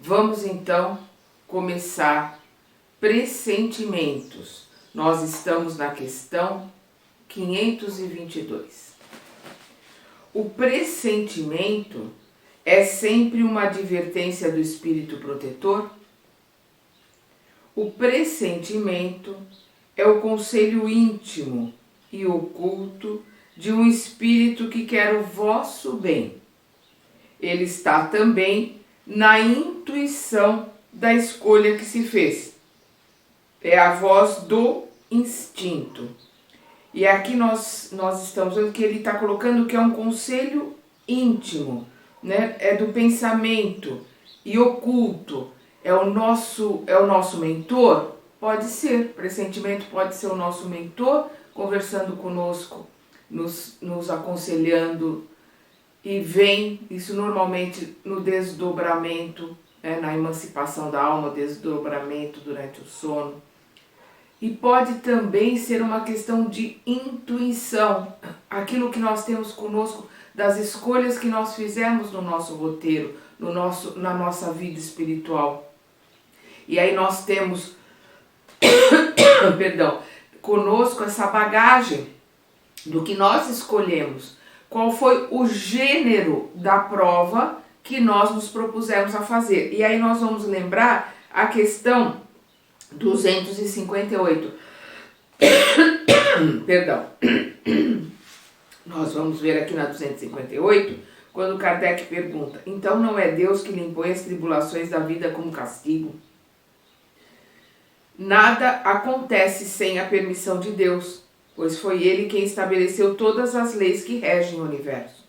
Vamos então começar pressentimentos. Nós estamos na questão 522. O pressentimento é sempre uma advertência do espírito protetor? O pressentimento é o conselho íntimo e oculto de um espírito que quer o vosso bem. Ele está também na intuição da escolha que se fez. É a voz do instinto. E aqui nós estamos vendo que ele está colocando que é um conselho íntimo, né? É do pensamento e oculto. É o nosso mentor? Pode ser. Pressentimento pode ser o nosso mentor conversando conosco, nos aconselhando. E vem isso normalmente no desdobramento, né? Na emancipação da alma, desdobramento durante o sono. E pode também ser uma questão de intuição, aquilo que nós temos conosco, das escolhas que nós fizemos no nosso roteiro, na nossa vida espiritual. E aí nós temos, conosco essa bagagem do que nós escolhemos. Qual foi o gênero da prova que nós nos propusemos a fazer. E aí nós vamos lembrar a questão 258. Nós vamos ver aqui na 258, quando Kardec pergunta: então não é Deus que lhe impõe as tribulações da vida como castigo? Nada acontece sem a permissão de Deus, pois foi Ele quem estabeleceu todas as leis que regem o universo.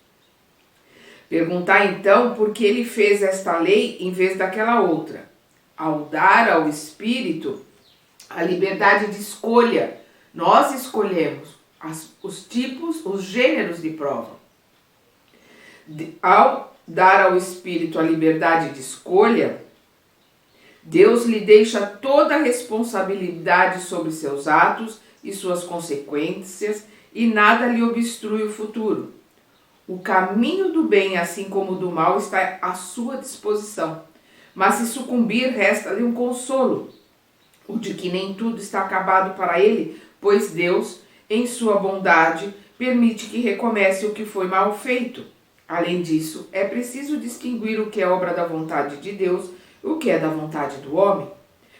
Perguntar então por que Ele fez esta lei em vez daquela outra. Ao dar ao espírito a liberdade de escolha, nós escolhemos os tipos, os gêneros de prova. Ao dar ao espírito a liberdade de escolha, Deus lhe deixa toda a responsabilidade sobre seus atos e suas consequências, e nada lhe obstrui o futuro. O caminho do bem, assim como o do mal, está à sua disposição. Mas se sucumbir, resta-lhe um consolo, o de que nem tudo está acabado para ele, pois Deus, em sua bondade, permite que recomece o que foi mal feito. Além disso, é preciso distinguir o que é obra da vontade de Deus e o que é da vontade do homem.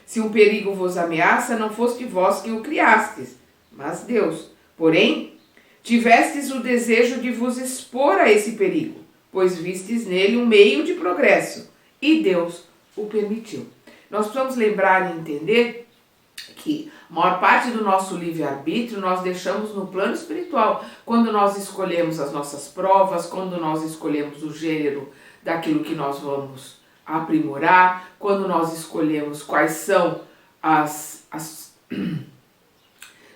Se um perigo vos ameaça, não foste vós quem o criastes, mas Deus. Porém, tivestes o desejo de vos expor a esse perigo, pois vistes nele um meio de progresso. E Deus o permitiu. Nós precisamos lembrar e entender que a maior parte do nosso livre-arbítrio nós deixamos no plano espiritual. Quando nós escolhemos as nossas provas, quando nós escolhemos o gênero daquilo que nós vamos aprimorar, quando nós escolhemos quais são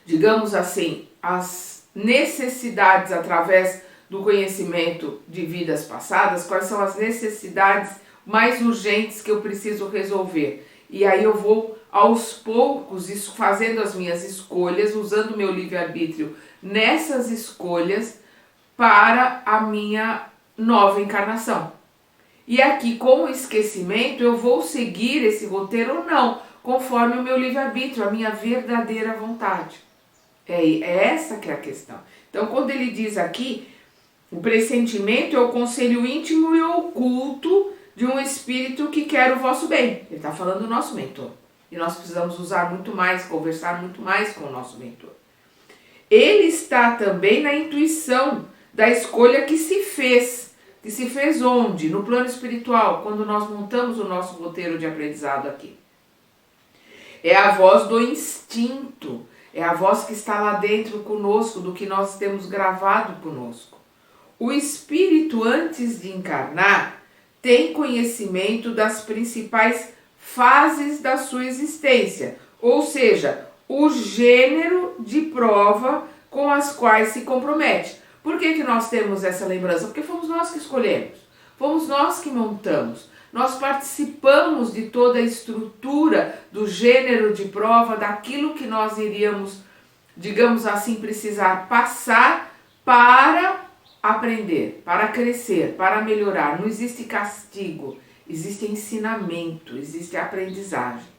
digamos assim, as necessidades através do conhecimento de vidas passadas, quais são as necessidades mais urgentes que eu preciso resolver. E aí eu vou aos poucos fazendo as minhas escolhas, usando o meu livre-arbítrio nessas escolhas para a minha nova encarnação. E aqui, com o esquecimento, eu vou seguir esse roteiro ou não, conforme o meu livre-arbítrio, a minha verdadeira vontade. É essa que é a questão. Então, quando ele diz aqui, o pressentimento é o conselho íntimo e oculto de um espírito que quer o vosso bem. Ele está falando do nosso mentor. E nós precisamos usar muito mais, conversar muito mais com o nosso mentor. Ele está também na intuição da escolha que se fez. Que se fez onde? No plano espiritual, quando nós montamos o nosso roteiro de aprendizado aqui. É a voz do instinto. É a voz que está lá dentro conosco, do que nós temos gravado conosco. O espírito, antes de encarnar, tem conhecimento das principais fases da sua existência, ou seja, o gênero de prova com as quais se compromete. Por que nós temos essa lembrança? Porque fomos nós que escolhemos, fomos nós que montamos, nós participamos de toda a estrutura do gênero de prova, daquilo que nós iríamos, digamos assim, precisar passar para aprender, para crescer, para melhorar. Não existe castigo, existe ensinamento, existe aprendizagem.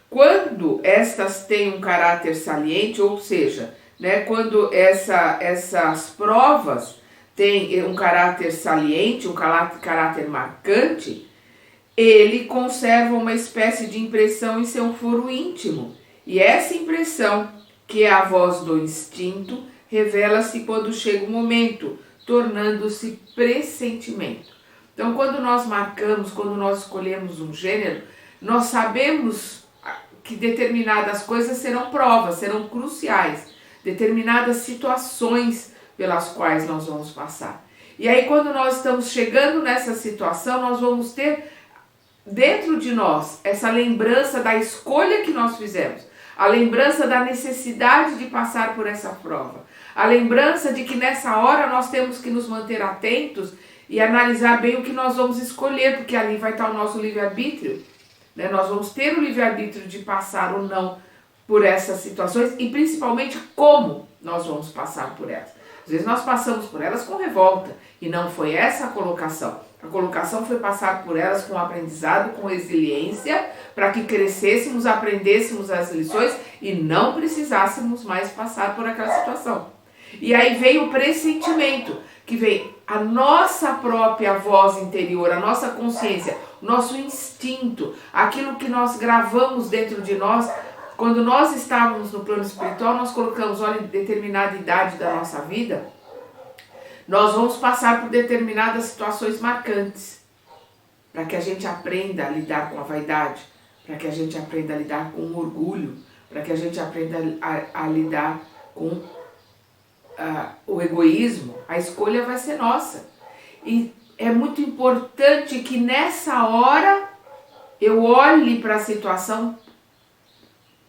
Quando estas têm um caráter saliente, ou seja, né, quando essas provas têm um caráter saliente, um caráter marcante, ele conserva uma espécie de impressão em seu foro íntimo. E essa impressão, que é a voz do instinto, revela-se quando chega o momento, tornando-se pressentimento. Então, quando nós marcamos, quando nós escolhemos um gênero, nós sabemos que determinadas coisas serão provas, serão cruciais, determinadas situações pelas quais nós vamos passar. E aí, quando nós estamos chegando nessa situação, nós vamos ter dentro de nós essa lembrança da escolha que nós fizemos, a lembrança da necessidade de passar por essa prova, a lembrança de que nessa hora nós temos que nos manter atentos e analisar bem o que nós vamos escolher, porque ali vai estar o nosso livre-arbítrio, né? Nós vamos ter o livre-arbítrio de passar ou não por essas situações e principalmente como nós vamos passar por elas. Às vezes nós passamos por elas com revolta e não foi essa a colocação. A colocação foi passar por elas com aprendizado, com resiliência, para que crescêssemos, aprendêssemos as lições e não precisássemos mais passar por aquela situação. E aí veio o pressentimento, que vem a nossa própria voz interior, a nossa consciência, o nosso instinto, aquilo que nós gravamos dentro de nós. Quando nós estávamos no plano espiritual, nós colocamos, olha, em determinada idade da nossa vida, nós vamos passar por determinadas situações marcantes, para que a gente aprenda a lidar com a vaidade, para que a gente aprenda a lidar com o orgulho, para que a gente aprenda a lidar com o egoísmo. A escolha vai ser nossa. E é muito importante que nessa hora eu olhe para a situação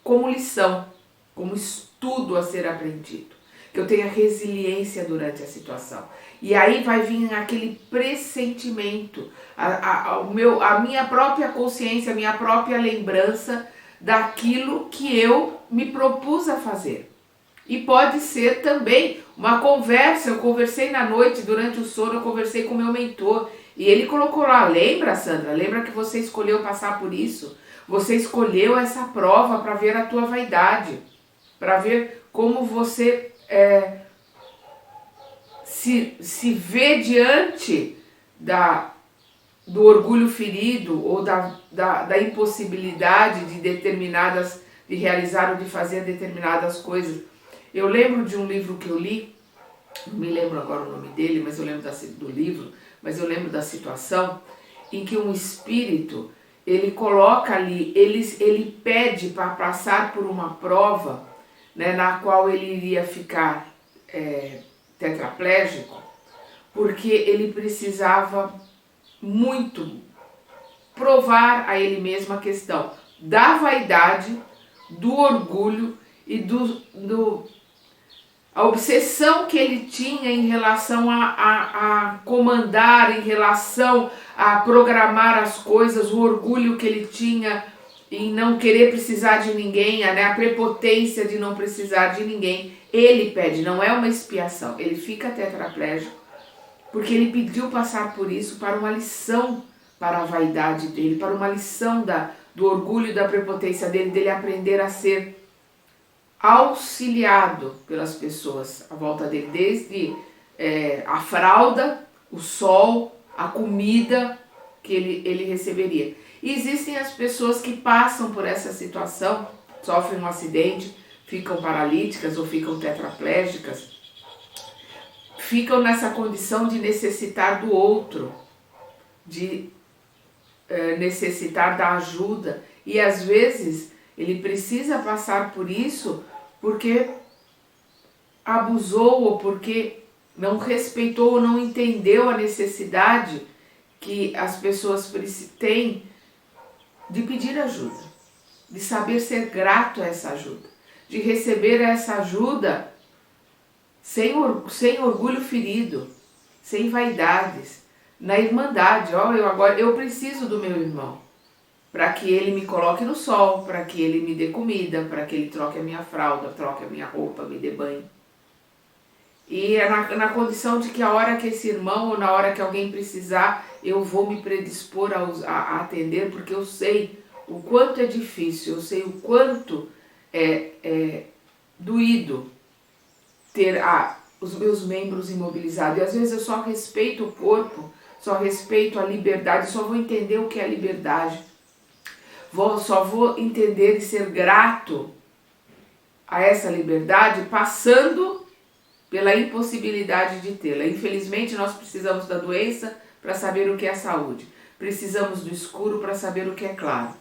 como lição, como estudo a ser aprendido. Que eu tenha resiliência durante a situação. E aí vai vir aquele pressentimento, a minha própria consciência, a minha própria lembrança daquilo que eu me propus a fazer. E pode ser também uma conversa. Eu conversei na noite, durante o sono, eu conversei com o meu mentor. E ele colocou lá, lembra, Sandra? Lembra que você escolheu passar por isso? Você escolheu essa prova para ver a tua vaidade, para ver como você se vê diante do orgulho ferido ou da impossibilidade de realizar ou de fazer determinadas coisas. Eu lembro de um livro que eu li, não me lembro agora o nome dele, mas eu lembro do livro, mas eu lembro da situação em que um espírito, ele coloca ali, ele pede para passar por uma prova, né, na qual ele iria ficar tetraplégico, porque ele precisava muito provar a ele mesmo a questão da vaidade, do orgulho e a obsessão que ele tinha em relação a comandar, em relação a programar as coisas, o orgulho que ele tinha em não querer precisar de ninguém, a prepotência de não precisar de ninguém. Ele pede, não é uma expiação, ele fica tetraplégico, porque ele pediu passar por isso para uma lição para a vaidade dele, para uma lição do orgulho e da prepotência dele aprender a ser auxiliado pelas pessoas à volta dele, desde a fralda, o sol, a comida que ele receberia. E existem as pessoas que passam por essa situação, sofrem um acidente, ficam paralíticas ou ficam tetraplégicas, ficam nessa condição de necessitar do outro, de necessitar da ajuda. E às vezes ele precisa passar por isso porque abusou ou porque não respeitou ou não entendeu a necessidade que as pessoas têm de pedir ajuda, de saber ser grato a essa ajuda, de receber essa ajuda sem orgulho ferido, sem vaidades, na irmandade. Eu preciso do meu irmão, para que ele me coloque no sol, para que ele me dê comida, para que ele troque a minha fralda, troque a minha roupa, me dê banho. E é na condição de que a hora que esse irmão ou na hora que alguém precisar, eu vou me predispor a atender, porque eu sei o quanto é difícil, eu sei o quanto é doído ter os meus membros imobilizados. E às vezes eu só respeito o corpo, só respeito a liberdade, só vou entender o que é liberdade. Só vou entender e ser grato a essa liberdade passando pela impossibilidade de tê-la. Infelizmente, nós precisamos da doença para saber o que é saúde. Precisamos do escuro para saber o que é claro.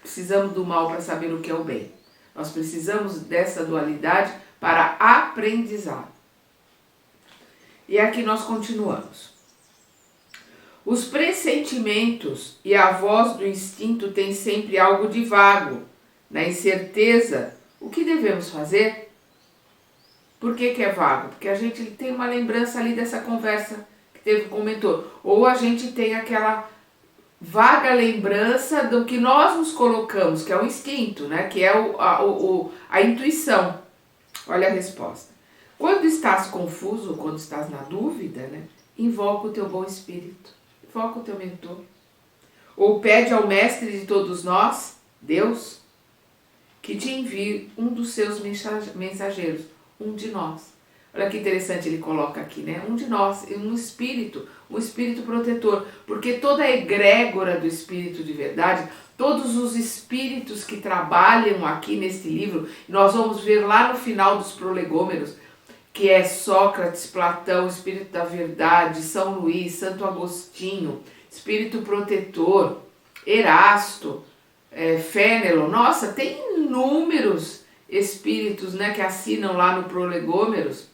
Precisamos do mal para saber o que é o bem. Nós precisamos dessa dualidade para aprendizado. E aqui nós continuamos. Os pressentimentos e a voz do instinto têm sempre algo de vago. Na incerteza, o que devemos fazer? Por que é vago? Porque a gente tem uma lembrança ali dessa conversa que teve com o mentor. Ou a gente tem aquela vaga lembrança do que nós nos colocamos, que é o instinto, né? Que é a intuição. Olha a resposta. Quando estás confuso, quando estás na dúvida, né? Invoca o teu bom espírito. Invoca o teu mentor. Ou pede ao mestre de todos nós, Deus, que te envie um dos seus mensageiros, um de nós. Olha que interessante ele coloca aqui, né? Um de nós, um espírito protetor, porque toda a egrégora do espírito de verdade, todos os espíritos que trabalham aqui neste livro, nós vamos ver lá no final dos prolegômeros, que é Sócrates, Platão, espírito da verdade, São Luís, Santo Agostinho, espírito protetor, Erasto, Fénelon. Nossa, tem inúmeros espíritos, né, que assinam lá no prolegômeros,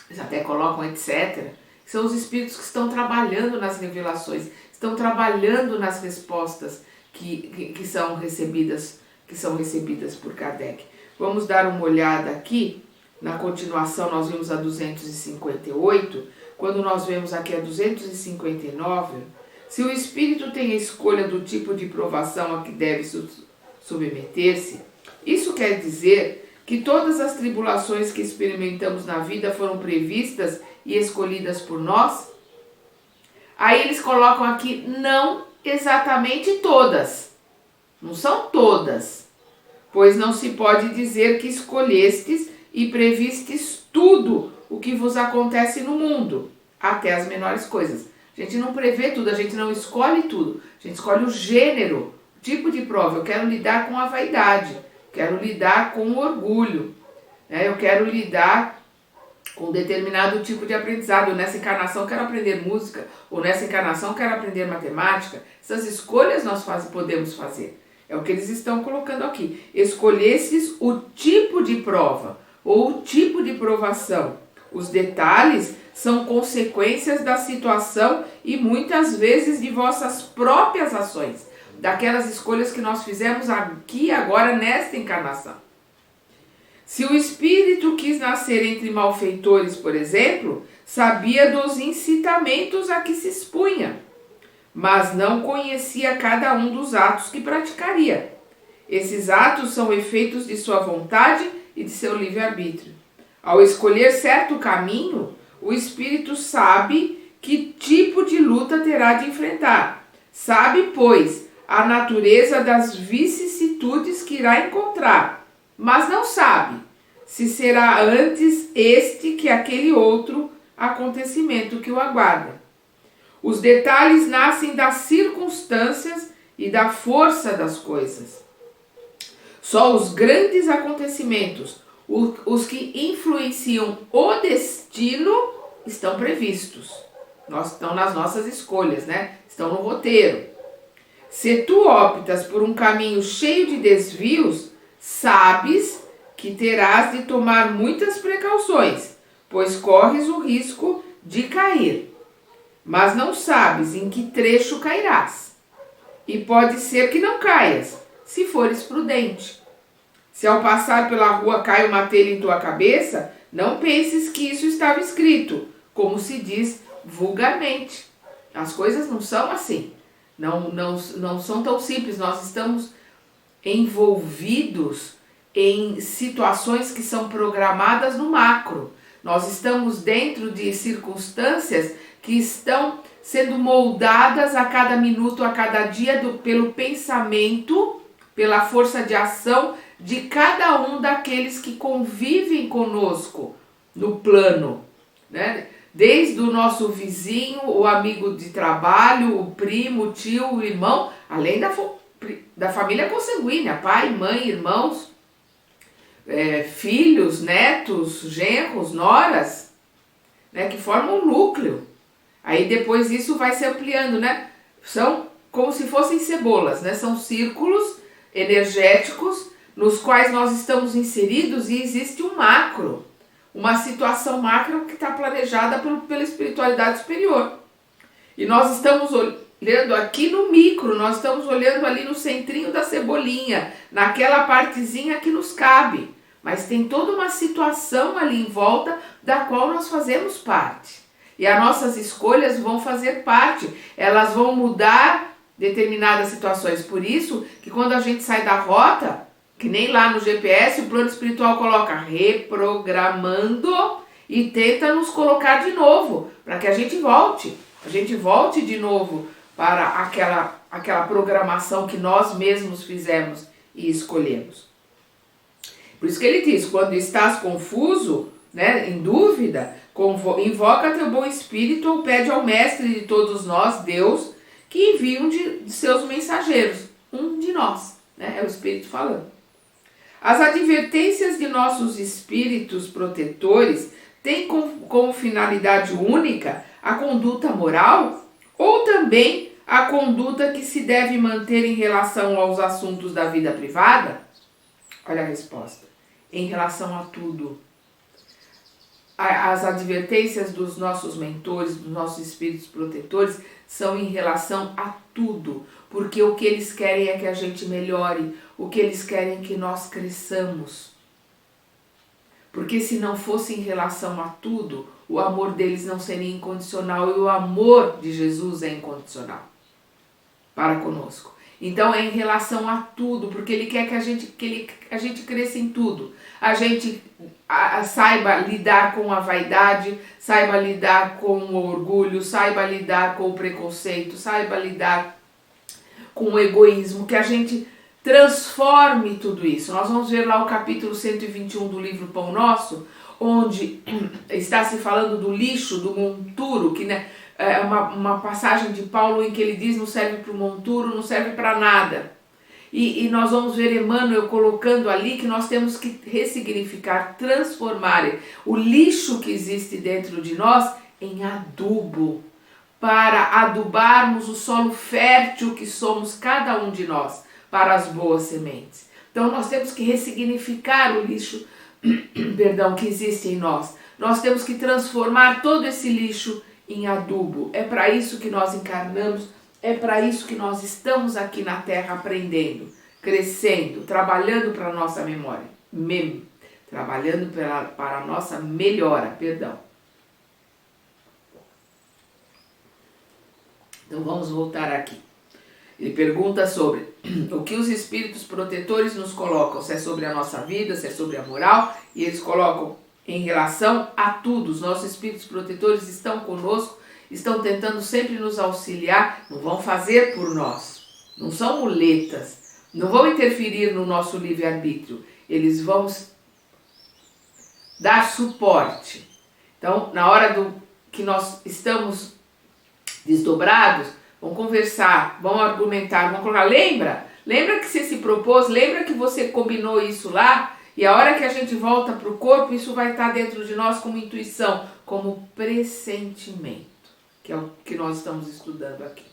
eles até colocam etc. São os espíritos que estão trabalhando nas revelações, estão trabalhando nas respostas que são recebidas por Kardec. Vamos dar uma olhada aqui. Na continuação, nós vimos a 258, quando nós vemos aqui a 259, se o espírito tem a escolha do tipo de provação a que deve submeter-se, isso quer dizer que todas as tribulações que experimentamos na vida foram previstas e escolhidas por nós? Aí eles colocam aqui, não exatamente todas, não são todas, pois não se pode dizer que escolhestes e previstes tudo o que vos acontece no mundo, até as menores coisas. A gente não prevê tudo, a gente não escolhe tudo, a gente escolhe o gênero, o tipo de prova. Eu quero lidar com a vaidade, quero lidar com o orgulho, né? Eu quero lidar com determinado tipo de aprendizado. Nessa encarnação eu quero aprender música, ou nessa encarnação eu quero aprender matemática. Essas escolhas nós podemos fazer. É o que eles estão colocando aqui. Escolhesses o tipo de prova, ou o tipo de provação. Os detalhes são consequências da situação e muitas vezes de vossas próprias ações, daquelas escolhas que nós fizemos aqui agora nesta encarnação. Se o espírito quis nascer entre malfeitores, por exemplo, sabia dos incitamentos a que se expunha, mas não conhecia cada um dos atos que praticaria. Esses atos são efeitos de sua vontade e de seu livre-arbítrio. Ao escolher certo caminho, o espírito sabe que tipo de luta terá de enfrentar. Sabe, pois, a natureza das vicissitudes que irá encontrar, mas não sabe se será antes este que aquele outro acontecimento que o aguarda. Os detalhes nascem das circunstâncias e da força das coisas. Só os grandes acontecimentos, os que influenciam o destino, estão previstos. Estão nas nossas escolhas, né? Estão no roteiro. Se tu optas por um caminho cheio de desvios, sabes que terás de tomar muitas precauções, pois corres o risco de cair. Mas não sabes em que trecho cairás. E pode ser que não caias, se fores prudente. Se ao passar pela rua cai uma telha em tua cabeça, não penses que isso estava escrito, como se diz vulgarmente. As coisas não são assim. Não são tão simples. Nós estamos envolvidos em situações que são programadas no macro. Nós estamos dentro de circunstâncias que estão sendo moldadas a cada minuto, a cada dia, pelo pensamento, pela força de ação de cada um daqueles que convivem conosco no plano, né? Desde o nosso vizinho, o amigo de trabalho, o primo, o tio, o irmão, além da família consanguínea, pai, mãe, irmãos, filhos, netos, genros, noras, né, que formam um núcleo. Aí depois isso vai se ampliando, né? São como se fossem cebolas, né? São círculos energéticos nos quais nós estamos inseridos e existe um macro, uma situação macro que está planejada pela espiritualidade superior. E nós estamos olhando aqui no micro, nós estamos olhando ali no centrinho da cebolinha, naquela partezinha que nos cabe. Mas tem toda uma situação ali em volta da qual nós fazemos parte. E as nossas escolhas vão fazer parte, elas vão mudar determinadas situações. Por isso que quando a gente sai da rota, que nem lá no GPS, o plano espiritual coloca reprogramando e tenta nos colocar de novo, para que a gente volte de novo para aquela programação que nós mesmos fizemos e escolhemos. Por isso que ele diz, quando estás confuso, né, em dúvida, invoca teu bom espírito ou pede ao mestre de todos nós, Deus, que envie um de seus mensageiros, um de nós, né, é o Espírito falando. As advertências de nossos espíritos protetores têm como finalidade única a conduta moral ou também a conduta que se deve manter em relação aos assuntos da vida privada? Olha a resposta. Em relação a tudo. As advertências dos nossos mentores, dos nossos espíritos protetores, são em relação a tudo. Porque o que eles querem é que a gente melhore. O que eles querem é que nós cresçamos. Porque se não fosse em relação a tudo, o amor deles não seria incondicional. E o amor de Jesus é incondicional para conosco. Então é em relação a tudo, porque ele quer que a gente cresça em tudo. A gente saiba lidar com a vaidade, saiba lidar com o orgulho, saiba lidar com o preconceito, saiba lidar com o egoísmo, que a gente transforme tudo isso. Nós vamos ver lá o capítulo 121 do livro Pão Nosso, onde está se falando do lixo, do monturo, que, né, é uma passagem de Paulo em que ele diz não serve para o monturo, não serve para nada. E nós vamos ver Emmanuel colocando ali que nós temos que ressignificar, transformar o lixo que existe dentro de nós em adubo, para adubarmos o solo fértil que somos cada um de nós, para as boas sementes. Então nós temos que ressignificar o lixo, que existe em nós. Nós temos que transformar todo esse lixo em adubo. É para isso que nós encarnamos, é para isso que nós estamos aqui na Terra aprendendo, crescendo, trabalhando para a nossa memória, trabalhando para a nossa melhora, Então vamos voltar aqui. Ele pergunta sobre o que os espíritos protetores nos colocam, se é sobre a nossa vida, se é sobre a moral, e eles colocam em relação a tudo. Os nossos espíritos protetores estão conosco, estão tentando sempre nos auxiliar, não vão fazer por nós, não são muletas, não vão interferir no nosso livre-arbítrio, eles vão dar suporte. Então, na hora que nós estamos desdobrados, vão conversar, vão argumentar, vão colocar, lembra que você se propôs, lembra que você combinou isso lá, e a hora que a gente volta para o corpo, isso vai estar dentro de nós como intuição, como pressentimento, que é o que nós estamos estudando aqui.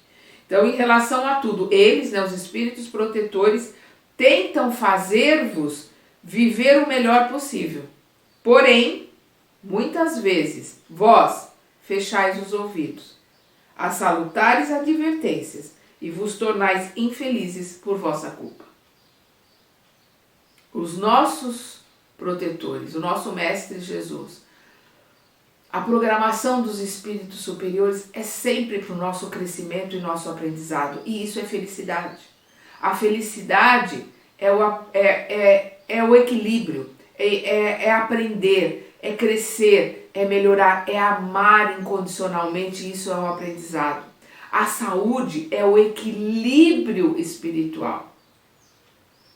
Então, em relação a tudo, eles, né, os espíritos protetores, tentam fazer-vos viver o melhor possível. Porém, muitas vezes, vós fechais os ouvidos a salutares advertências e vos tornais infelizes por vossa culpa. Os nossos protetores, o nosso Mestre Jesus, a programação dos espíritos superiores é sempre para o nosso crescimento e nosso aprendizado. E isso é felicidade. A felicidade é o equilíbrio, é aprender, é crescer, é melhorar, é amar incondicionalmente, isso é um aprendizado. A saúde é o equilíbrio espiritual.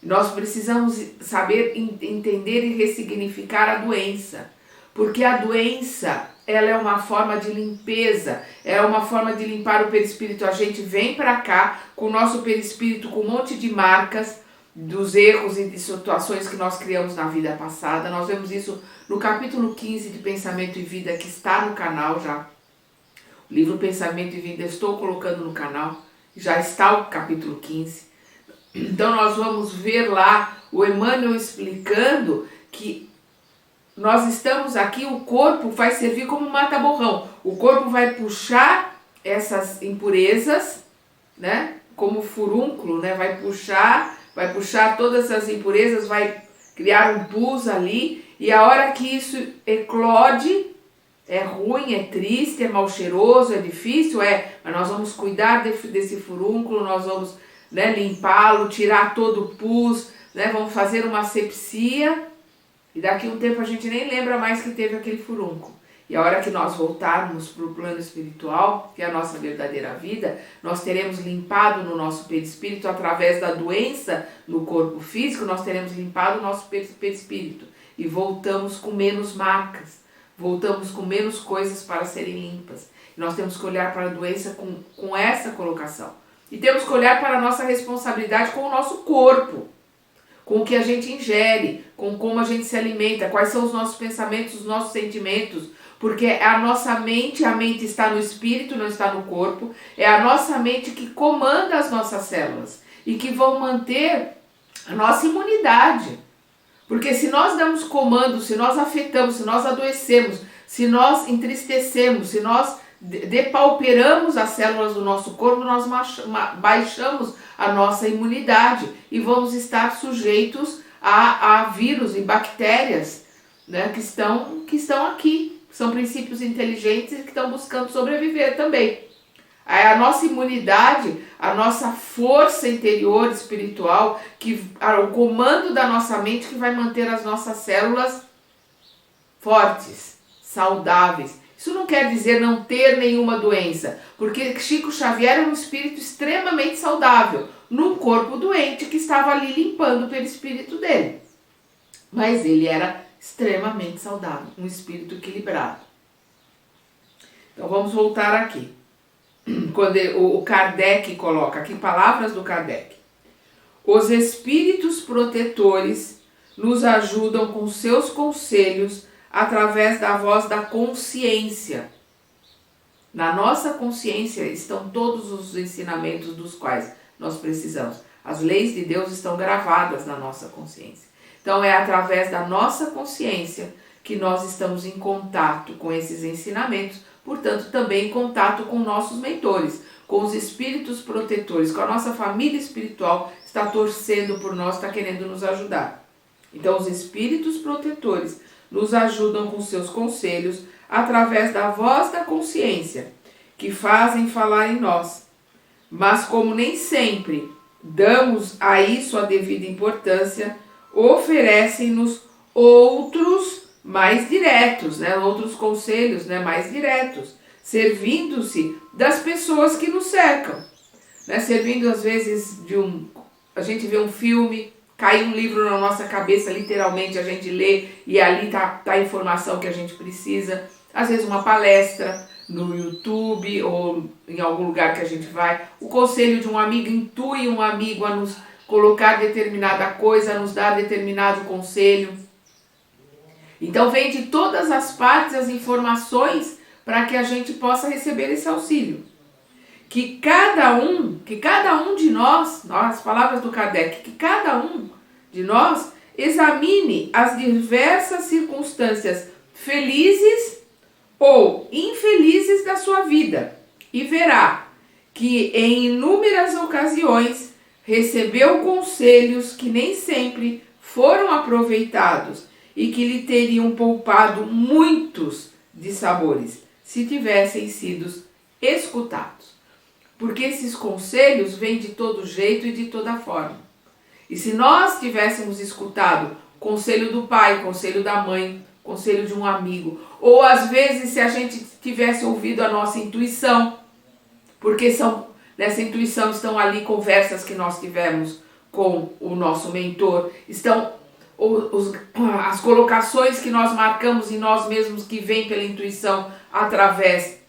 Nós precisamos saber entender e ressignificar a doença, porque a doença, ela é uma forma de limpeza, é uma forma de limpar o perispírito. A gente vem para cá com o nosso perispírito com um monte de marcas dos erros e de situações que nós criamos na vida passada. Nós vemos isso no capítulo 15 de Pensamento e Vida, que está no canal já. O livro Pensamento e Vida estou colocando no canal, já está o capítulo 15. Então nós vamos ver lá o Emmanuel explicando que nós estamos aqui, o corpo vai servir como um mata-borrão. O corpo vai puxar essas impurezas, né? Como furúnculo, né? Vai puxar todas essas impurezas, vai criar um pus ali. E a hora que isso eclode, é ruim, é triste, é mal cheiroso, é difícil, mas nós vamos cuidar desse furúnculo, nós vamos, né, limpá-lo, tirar todo o pus, né? Vamos fazer uma asepsia. E daqui a um tempo a gente nem lembra mais que teve aquele furúnculo. E a hora que nós voltarmos para o plano espiritual, que é a nossa verdadeira vida, nós teremos limpado no nosso perispírito, através da doença no corpo físico, nós teremos limpado o nosso perispírito. E voltamos com menos marcas, voltamos com menos coisas para serem limpas. E nós temos que olhar para a doença com essa colocação. E temos que olhar para a nossa responsabilidade com o nosso corpo, com o que a gente ingere, com como a gente se alimenta, quais são os nossos pensamentos, os nossos sentimentos, porque é a nossa mente, a mente está no espírito, não está no corpo, é a nossa mente que comanda as nossas células e que vão manter a nossa imunidade. Porque se nós damos comando, se nós afetamos, se nós adoecemos, se nós entristecemos, se nós depauperamos as células do nosso corpo, nós baixamos a nossa imunidade e vamos estar sujeitos a vírus e bactérias, né, que estão aqui. São princípios inteligentes que estão buscando sobreviver também. A nossa imunidade, a nossa força interior espiritual, o comando da nossa mente que vai manter as nossas células fortes, saudáveis. Isso não quer dizer não ter nenhuma doença, porque Chico Xavier era um espírito extremamente saudável, num corpo doente que estava ali limpando o perispírito dele. Mas ele era extremamente saudável, um espírito equilibrado. Então vamos voltar aqui. Quando o Kardec coloca aqui, palavras do Kardec. Os espíritos protetores nos ajudam com seus conselhos através da voz da consciência. Na nossa consciência estão todos os ensinamentos dos quais nós precisamos. As leis de Deus estão gravadas na nossa consciência. Então é através da nossa consciência que nós estamos em contato com esses ensinamentos, portanto também em contato com nossos mentores, com os espíritos protetores, com a nossa família espiritual está torcendo por nós, está querendo nos ajudar. Então os espíritos protetores nos ajudam com seus conselhos através da voz da consciência, que fazem falar em nós. Mas como nem sempre damos a isso a devida importância, oferecem-nos outros mais diretos, né? Outros conselhos, né? Mais diretos, servindo-se das pessoas que nos cercam, né? Servindo às vezes a gente vê um filme, cai um livro na nossa cabeça, literalmente a gente lê e ali tá a informação que a gente precisa, às vezes uma palestra no YouTube ou em algum lugar que a gente vai, o conselho de um amigo intui um amigo a nos colocar determinada coisa, a nos dar determinado conselho. Então vem de todas as partes as informações para que a gente possa receber esse auxílio. Que cada um de nós, as palavras do Kardec, que cada um de nós examine as diversas circunstâncias felizes ou infelizes da sua vida e verá que em inúmeras ocasiões recebeu conselhos que nem sempre foram aproveitados e que lhe teriam poupado muitos dissabores se tivessem sido escutados. Porque esses conselhos vêm de todo jeito e de toda forma. E se nós tivéssemos escutado o conselho do pai, o conselho da mãe, conselho de um amigo. Ou às vezes se a gente tivesse ouvido a nossa intuição, porque nessa intuição estão ali conversas que nós tivemos com o nosso mentor, estão as colocações que nós marcamos em nós mesmos que vêm pela intuição através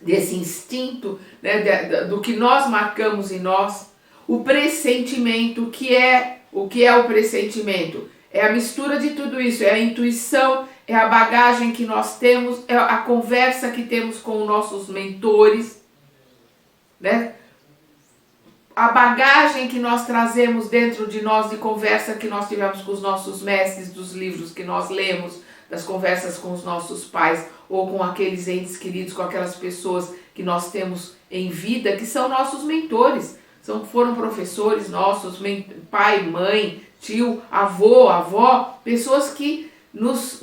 desse instinto, né, do que nós marcamos em nós. O pressentimento, o que é o pressentimento? É a mistura de tudo isso, é a intuição, é a bagagem que nós temos, é a conversa que temos com os nossos mentores, né? A bagagem que nós trazemos dentro de nós de conversa que nós tivemos com os nossos mestres, dos livros que nós lemos, das conversas com os nossos pais ou com aqueles entes queridos, com aquelas pessoas que nós temos em vida, que são nossos mentores, foram professores nossos, pai, mãe, tio, avô, avó, pessoas que nos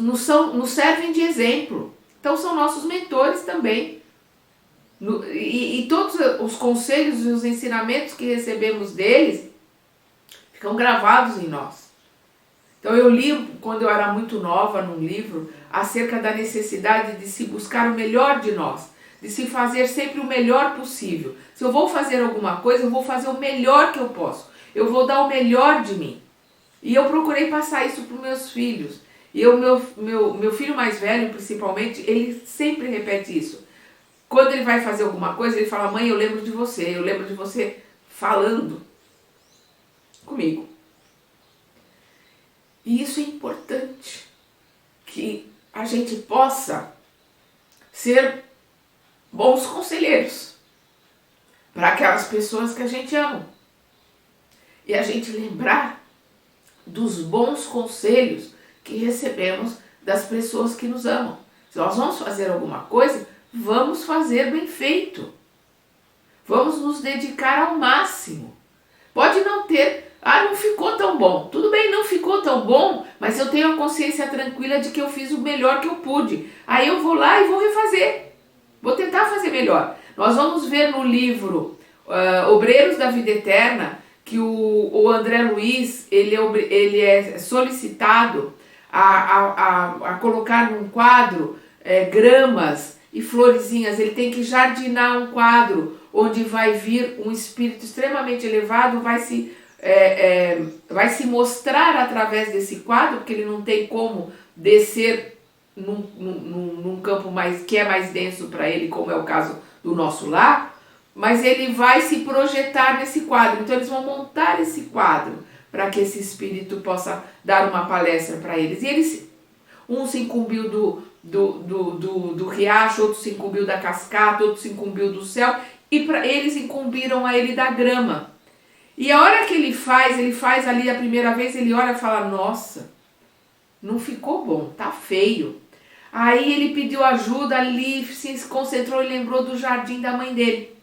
servem de exemplo. Então são nossos mentores também. E todos os conselhos e os ensinamentos que recebemos deles ficam gravados em nós. Então eu li, quando eu era muito nova, num livro, acerca da necessidade de se buscar o melhor de nós, de se fazer sempre o melhor possível. Se eu vou fazer alguma coisa, eu vou fazer o melhor que eu posso. Eu vou dar o melhor de mim. E eu procurei passar isso para os meus filhos. E meu filho mais velho, principalmente, ele sempre repete isso. Quando ele vai fazer alguma coisa, ele fala: mãe, eu lembro de você falando comigo. E isso é importante, que a gente possa ser bons conselheiros para aquelas pessoas que a gente ama. E a gente lembrar dos bons conselhos que recebemos das pessoas que nos amam. Se nós vamos fazer alguma coisa, vamos fazer bem feito. Vamos nos dedicar ao máximo. Pode não ter, não ficou tão bom. Tudo bem, não ficou tão bom, mas eu tenho a consciência tranquila de que eu fiz o melhor que eu pude. Aí eu vou lá e vou refazer. Vou tentar fazer melhor. Nós vamos ver no livro Obreiros da Vida Eterna que o André Luiz, ele é solicitado a colocar num quadro gramas e florezinhas. Ele tem que jardinar um quadro onde vai vir um espírito extremamente elevado, vai se mostrar através desse quadro, porque ele não tem como descer num campo que é mais denso para ele, como é o caso do nosso lar, mas ele vai se projetar nesse quadro. Então eles vão montar esse quadro para que esse espírito possa dar uma palestra para eles. Um se incumbiu do riacho, outro se incumbiu da cascata, outro se incumbiu do céu, e eles incumbiram a ele da grama. E a hora que ele faz ali a primeira vez, ele olha e fala: nossa, não ficou bom, tá feio. Aí ele pediu ajuda ali, se concentrou e lembrou do jardim da mãe dele.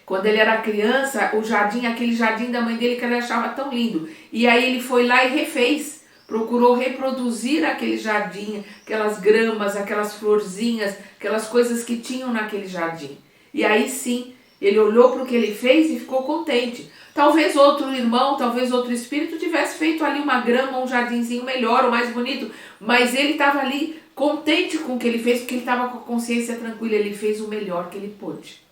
Quando ele era criança, aquele jardim da mãe dele que ele achava tão lindo. E aí ele foi lá e refez. Procurou reproduzir aquele jardim, aquelas gramas, aquelas florzinhas, aquelas coisas que tinham naquele jardim. E aí sim, ele olhou para o que ele fez e ficou contente. Talvez outro irmão, talvez outro espírito tivesse feito ali uma grama, um jardinzinho melhor, ou mais bonito. Mas ele estava ali contente com o que ele fez, porque ele estava com a consciência tranquila. Ele fez o melhor que ele pôde.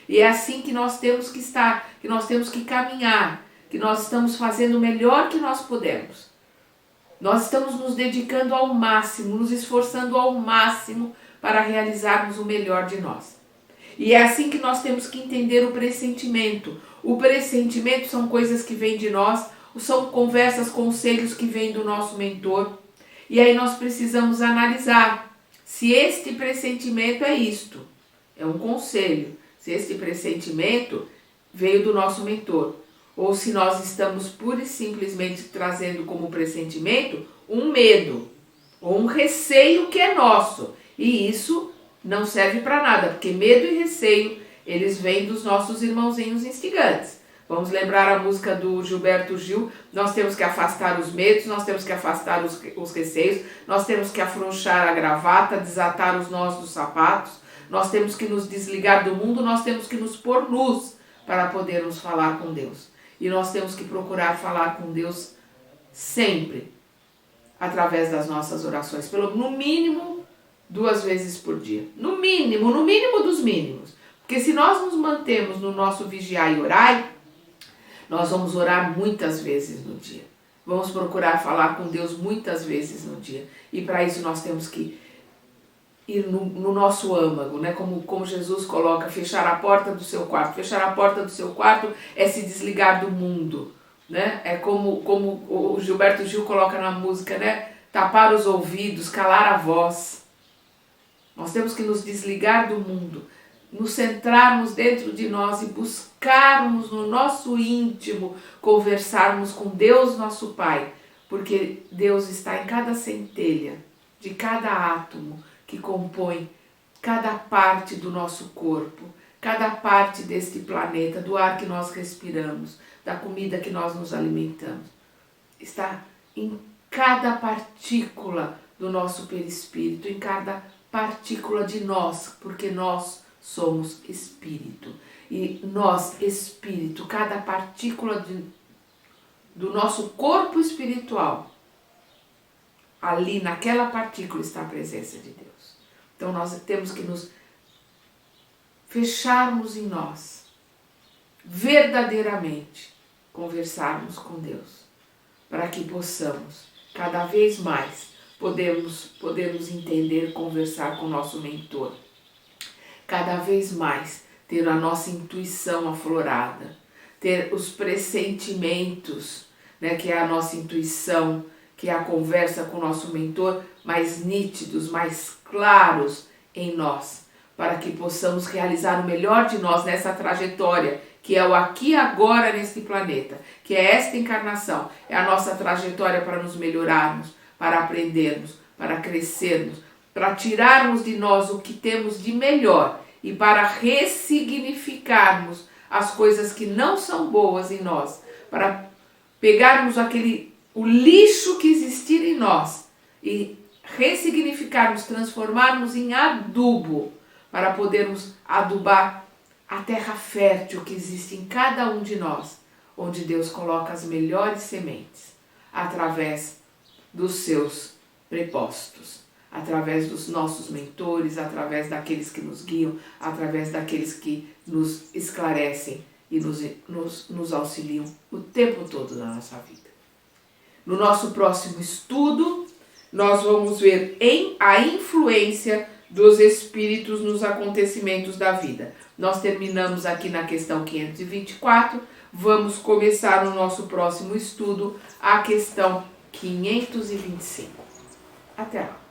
E é assim que nós temos que estar, que nós temos que caminhar, que nós estamos fazendo o melhor que nós podemos. Nós estamos nos dedicando ao máximo, nos esforçando ao máximo para realizarmos o melhor de nós. E é assim que nós temos que entender o pressentimento. O pressentimento são coisas que vêm de nós, são conversas, conselhos que vêm do nosso mentor. E aí nós precisamos analisar se este pressentimento é isto, é um conselho. Se este pressentimento veio do nosso mentor, ou se nós estamos pura e simplesmente trazendo como pressentimento um medo, ou um receio que é nosso. E isso não serve para nada, porque medo e receio, eles vêm dos nossos irmãozinhos instigantes. Vamos lembrar a música do Gilberto Gil: nós temos que afastar os medos, nós temos que afastar os receios, nós temos que afrouxar a gravata, desatar os nós dos sapatos, nós temos que nos desligar do mundo, nós temos que nos pôr nus para podermos falar com Deus. E nós temos que procurar falar com Deus sempre. através das nossas orações, no mínimo 2 vezes por dia. No mínimo dos mínimos. Porque se nós nos mantemos no nosso vigiar e orar, nós vamos orar muitas vezes no dia. Vamos procurar falar com Deus muitas vezes no dia. E para isso nós temos que ir no nosso âmago, né? Como Jesus coloca, fechar a porta do seu quarto. Fechar a porta do seu quarto é se desligar do mundo, né? É como o Gilberto Gil coloca na música, né? Tapar os ouvidos, calar a voz. Nós temos que nos desligar do mundo, nos centrarmos dentro de nós e buscarmos no nosso íntimo, conversarmos com Deus, nosso Pai, porque Deus está em cada centelha, de cada átomo que compõe cada parte do nosso corpo, cada parte deste planeta, do ar que nós respiramos, da comida que nós nos alimentamos. Está em cada partícula do nosso perispírito, em cada partícula de nós, porque nós somos espírito. E nós, espírito, cada partícula do nosso corpo espiritual, ali naquela partícula está a presença de Deus. Então nós temos que nos fecharmos em nós, verdadeiramente conversarmos com Deus, para que possamos cada vez mais podermos entender, conversar com o nosso mentor, cada vez mais ter a nossa intuição aflorada, ter os pressentimentos, né, que é a nossa intuição, que é a conversa com o nosso mentor, mais nítidos, mais claros em nós, para que possamos realizar o melhor de nós nessa trajetória, que é o aqui e agora neste planeta, que é esta encarnação, é a nossa trajetória para nos melhorarmos, para aprendermos, para crescermos, para tirarmos de nós o que temos de melhor e para ressignificarmos as coisas que não são boas em nós, para pegarmos o lixo que existir em nós e ressignificarmos, transformarmos em adubo, para podermos adubar a terra fértil que existe em cada um de nós, onde Deus coloca as melhores sementes, através dos seus prepostos, através dos nossos mentores, através daqueles que nos guiam, através daqueles que nos esclarecem e nos auxiliam o tempo todo na nossa vida. No nosso próximo estudo, nós vamos ver a influência dos espíritos nos acontecimentos da vida. Nós terminamos aqui na questão 524, vamos começar no nosso próximo estudo a questão 525. Até lá!